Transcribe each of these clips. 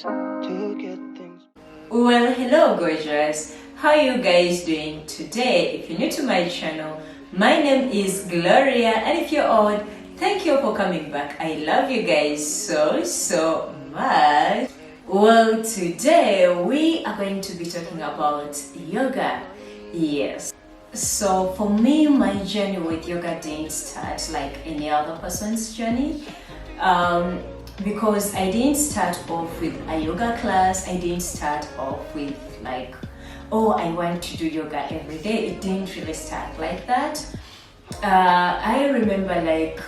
to get things. Well, hello gorgeous, how are you guys doing today? If you're new to my channel, my name is Gloria, and if you're old, thank you for coming back. I love you guys so much. Well, today we are going to be talking about yoga. Yes, so for me, my journey with yoga didn't start like any other person's journey. Because I didn't start off with a yoga class. I didn't start off with like, oh, I want to do yoga every day. It didn't really start like that. I remember like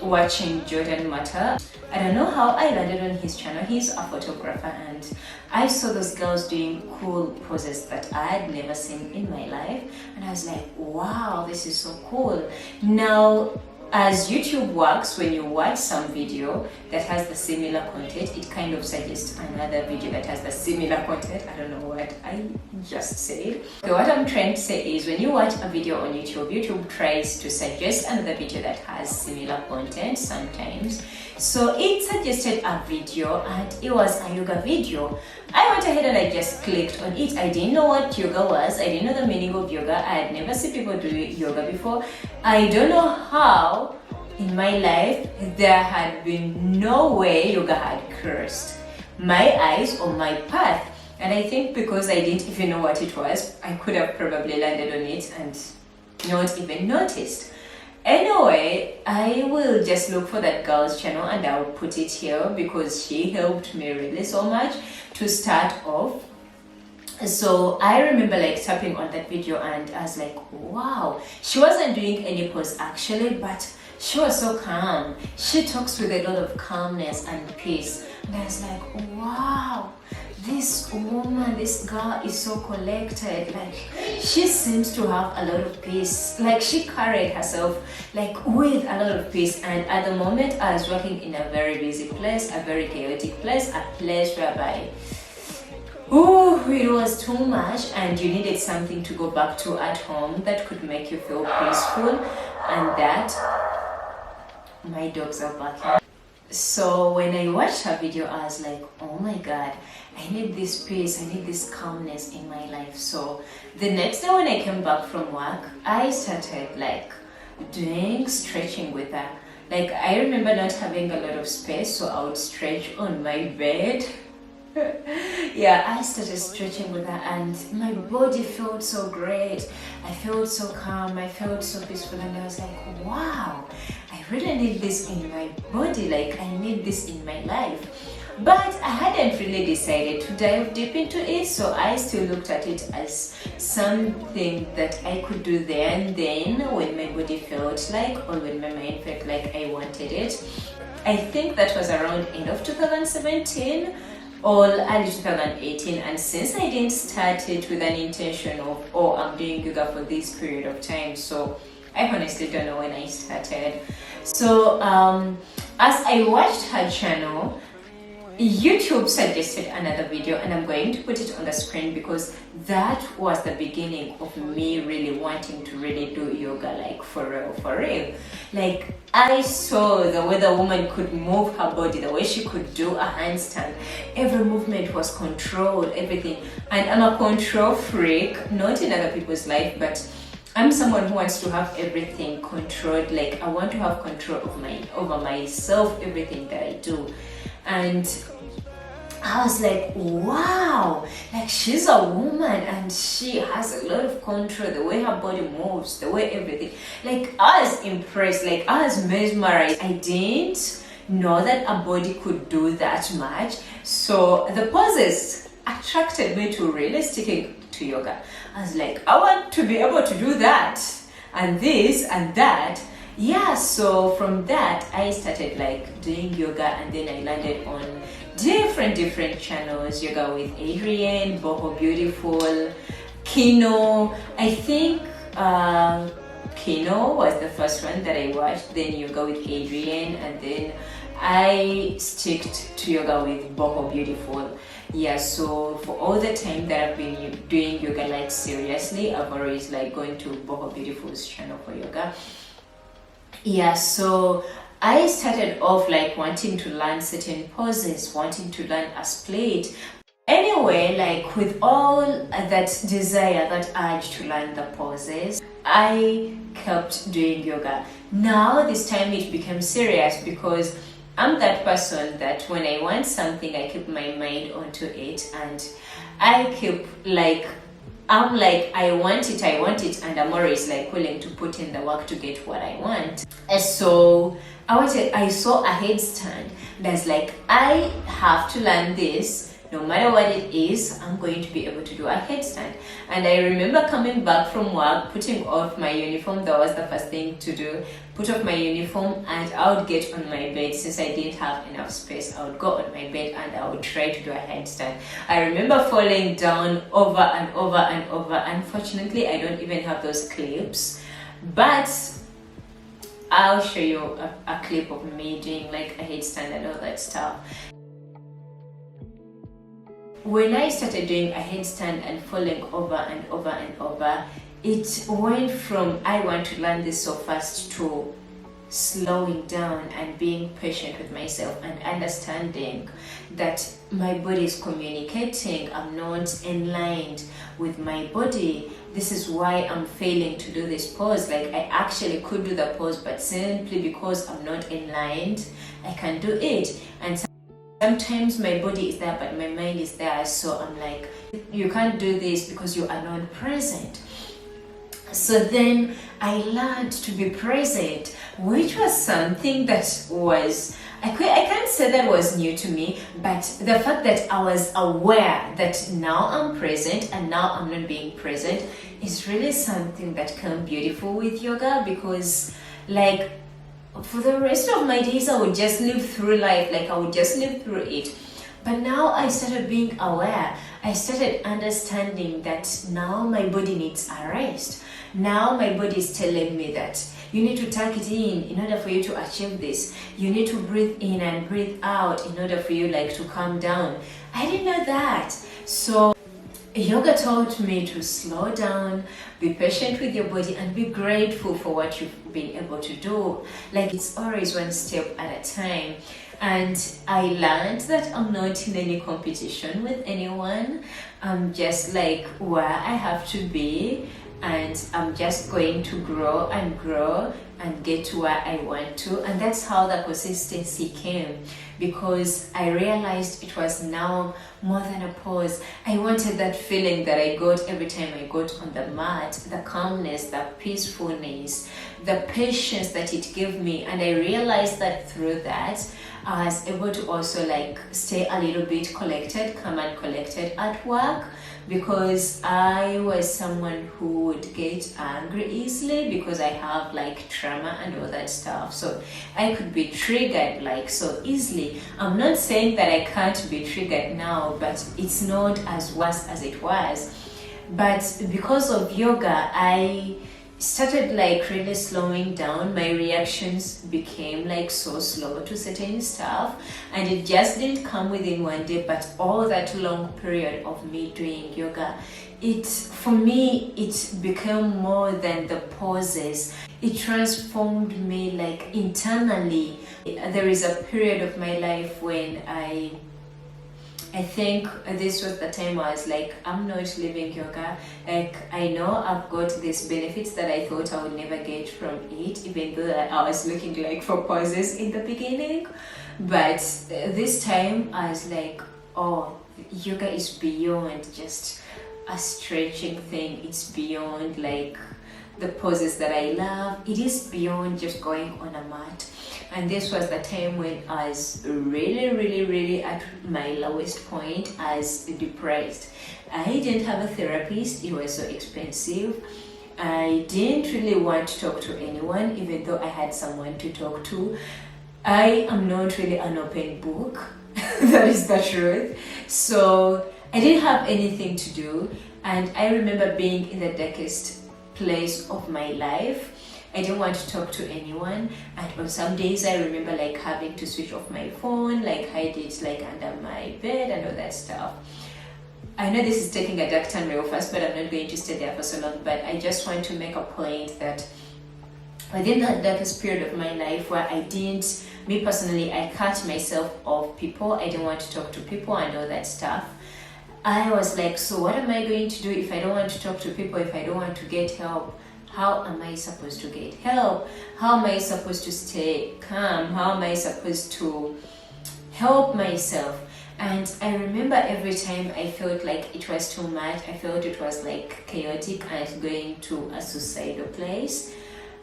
watching Jordan Matter. I don't know how I landed on his channel. He's a photographer, and I saw those girls doing cool poses that I had never seen in my life, and I was like, wow, this is so cool. Now, as YouTube works, when you watch some video that has the similar content, it kind of suggests another video that has the similar content. I don't know what I just said. Okay, what I'm trying to say is when you watch a video on YouTube, YouTube tries to suggest another video that has similar content sometimes. So it suggested a video, and it was a yoga video. I went ahead and I just clicked on it. I didn't know what yoga was. I didn't know the meaning of yoga. I had never seen people do yoga before. I don't know how in my life there had been no way yoga had crossed my eyes or my path. And I think because I didn't even know what it was, I could have probably landed on it and not even noticed. Anyway, I will just look for that girl's channel and I'll put it here because she helped me really so much to start off. So I remember like tapping on that video and I was like, wow, she wasn't doing any pose actually, but she was so calm. She talks with a lot of calmness and peace. And I was like, wow, this woman, this girl is so collected. Like, she seems to have a lot of peace. Like, she carried herself like with a lot of peace. And at the moment, I was working in a very busy place, a very chaotic place, a place whereby it was too much and you needed something to go back to at home that could make you feel peaceful. And that, my dogs are barking. So when I watched her video, I was like, oh my god, I need this peace, I need this calmness in my life. So the next day when I came back from work, I started like doing stretching with her. Like, I remember not having a lot of space, so I would stretch on my bed. Yeah, I started stretching with her and my body felt so great. I felt so calm, I felt so peaceful, and I was like, wow, I really need this in my body, like I need this in my life. But I hadn't really decided to dive deep into it, so I still looked at it as something that I could do there and then when my body felt like, or when my mind felt like I wanted it. I think that was around end of 2017 or early 2018, and since I didn't start it with an intention of, oh, I'm doing yoga for this period of time, so I honestly don't know when I started. So as I watched her channel, YouTube suggested another video, and I'm going to put it on the screen because that was the beginning of me really wanting to really do yoga, like for real. Like, I saw the way the woman could move her body, the way she could do a handstand. Every movement was controlled, everything. And I'm a control freak, not in other people's life, but I'm someone who wants to have everything controlled. Like, I want to have control over myself, everything that I do. And I was like, wow, like she's a woman and she has a lot of control, the way her body moves, the way everything. Like, I was impressed, like I was mesmerized. I didn't know that a body could do that much. So the poses attracted me to really sticking to yoga. I was like, I want to be able to do that and this and that. Yeah, so from that I started like doing yoga, and then I landed on different channels. Yoga with Adrienne, Boho Beautiful, Kino. I think Kino was the first one that I watched, then yoga with Adrienne, and then I sticked to yoga with Boho Beautiful. Yeah, so for all the time that I've been doing yoga like seriously, I've always like going to Boho Beautiful's channel for yoga. Yeah, so I started off like wanting to learn certain poses, wanting to learn a split. Anyway, like with all that desire, that urge to learn the poses, I kept doing yoga. Now this time it became serious because I'm that person that when I want something, I keep my mind onto it, and I keep like, I'm like, I want it, and I'm always like willing to put in the work to get what I want. And so I saw a headstand that's like, I have to learn this. No matter what it is, I'm going to be able to do a headstand. And I remember coming back from work, putting off my uniform. That was the first thing to do. Put off my uniform, and I would get on my bed. Since I didn't have enough space, I would go on my bed and I would try to do a headstand. I remember falling down over and over and over. Unfortunately, I don't even have those clips, but I'll show you a clip of me doing like a headstand and all that stuff. When I started doing a headstand and falling over and over and over, it went from I want to learn this so fast to slowing down and being patient with myself and understanding that my body is communicating. I'm not in line with my body. This is why I'm failing to do this pose. Like, I actually could do the pose, but simply because I'm not in line, I can't do it. And sometimes my body is there, but my mind is there. So I'm like, you can't do this because you are not present. So then I learned to be present, which was something that was, I can't say that was new to me, but the fact that I was aware that now I'm present and now I'm not being present is really something that came beautiful with yoga, because like, for the rest of my days, I would just live through life, like I would just live through it. But now I started being aware. I started understanding that now my body needs a rest. Now my body is telling me that you need to tuck it in order for you to achieve this. You need to breathe in and breathe out in order for you like to calm down. I didn't know that. So yoga taught me to slow down, be patient with your body, and be grateful for what you've been able to do. Like, it's always one step at a time. And I learned that I'm not in any competition with anyone. I'm just like where I have to be, and I'm just going to grow and get to where I want to. And that's how the consistency came, because I realized it was now more than a pose. I wanted that feeling that I got every time I got on the mat, the calmness, the peacefulness, the patience that it gave me. And I realized that through that, I was able to also like stay a little bit collected, calm and collected at work, because I was someone who would get angry easily because I have like trauma and all that stuff. So I could be triggered like so easily. I'm not saying that I can't be triggered now, but it's not as worse as it was. But because of yoga, I started like really slowing down. My reactions became like so slow to certain stuff, and it just didn't come within one day, but all that long period of me doing yoga, for me it became more than the poses. It transformed me like internally. There is a period of my life when I think this was the time I was like, I'm not living yoga. Like, I know I've got these benefits that I thought I would never get from it, even though I was looking like for poses in the beginning. But this time I was like, oh, yoga is beyond just a stretching thing. It's beyond like the poses that I love. It is beyond just going on a mat. And this was the time when I was really at my lowest point. I was depressed. I didn't have a therapist. It was so expensive. I didn't really want to talk to anyone, even though I had someone to talk to. I am not really an open book. That is the truth. So I didn't have anything to do. And I remember being in the darkest place of my life. I didn't want to talk to anyone, and on some days I remember like having to switch off my phone, like hide it like under my bed and all that stuff. I know this is taking a dark turn real fast, but I'm not going to stay there for so long. But I just want to make a point that within that darkest period of my life where me personally, I cut myself off people. I didn't want to talk to people and all that stuff. I was like, so what am I going to do if I don't want to talk to people, if I don't want to get help? How am I supposed to get help? How am I supposed to stay calm? How am I supposed to help myself? And I remember every time I felt like it was too much, I felt it was like chaotic and going to a suicidal place,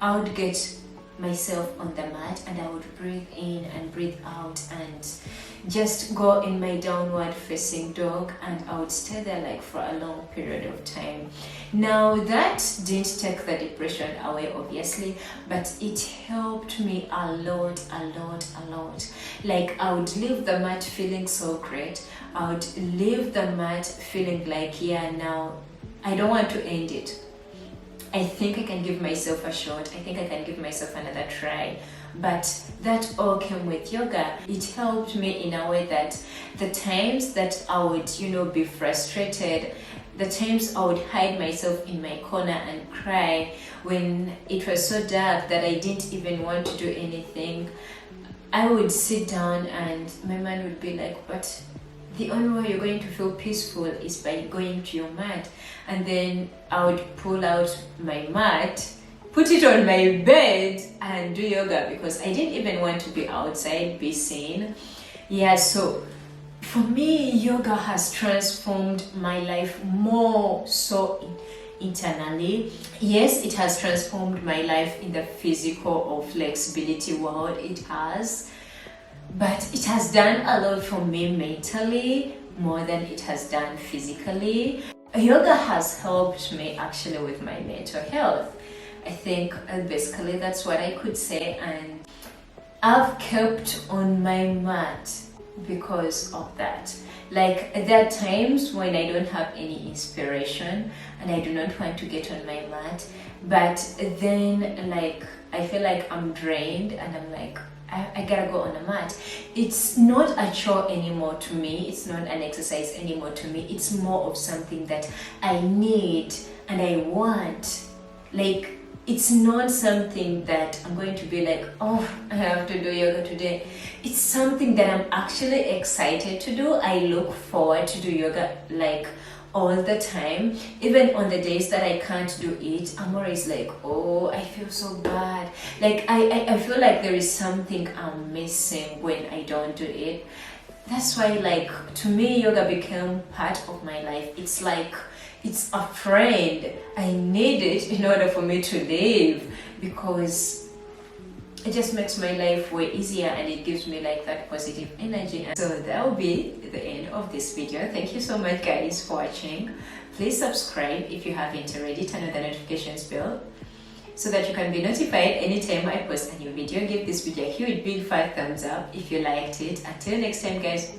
I would get myself on the mat and I would breathe in and breathe out and just go in my downward facing dog, and I would stay there like for a long period of time. Now that didn't take the depression away obviously, but it helped me a lot. Like I would leave the mat feeling so great. I would leave the mat feeling like, yeah, now I don't want to end it. I think I can give myself a shot. I think I can give myself another try. But that all came with yoga. It helped me in a way that the times that I would, be frustrated, the times I would hide myself in my corner and cry when it was so dark that I didn't even want to do anything, I would sit down and my mind would be like, but the only way you're going to feel peaceful is by going to your mat. And then I would pull out my mat, put it on my bed and do yoga because I didn't even want to be outside, be seen. Yeah, so for me, yoga has transformed my life more so internally. Yes, it has transformed my life in the physical or flexibility world, it has. But it has done a lot for me mentally more than it has done physically. Yoga has helped me actually with my mental health. I think basically that's what I could say, and I've kept on my mat because of that. Like there are times when I don't have any inspiration and I do not want to get on my mat, but then like I feel like I'm drained and I'm like, I gotta go on a mat. It's not a chore anymore to me. It's not an exercise anymore to me. It's more of something that I need and I want. Like, it's not something that I'm going to be like, oh, I have to do yoga today. It's something that I'm actually excited to do. I look forward to do yoga like all the time. Even on the days that I can't do it, I'm always like, oh, I feel so bad. Like I feel like there is something I'm missing when I don't do it. That's why, like, to me, yoga became part of my life. It's like it's a friend. I need it in order for me to live because it just makes my life way easier and it gives me like that positive energy. And so that will be the end of this video. Thank you so much guys for watching. Please subscribe if you haven't already. Turn on the notifications bell so that you can be notified anytime I post a new video. Give this video a huge big fat thumbs up if you liked it. Until next time guys,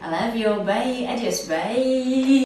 I love you. Bye. Adios. Bye.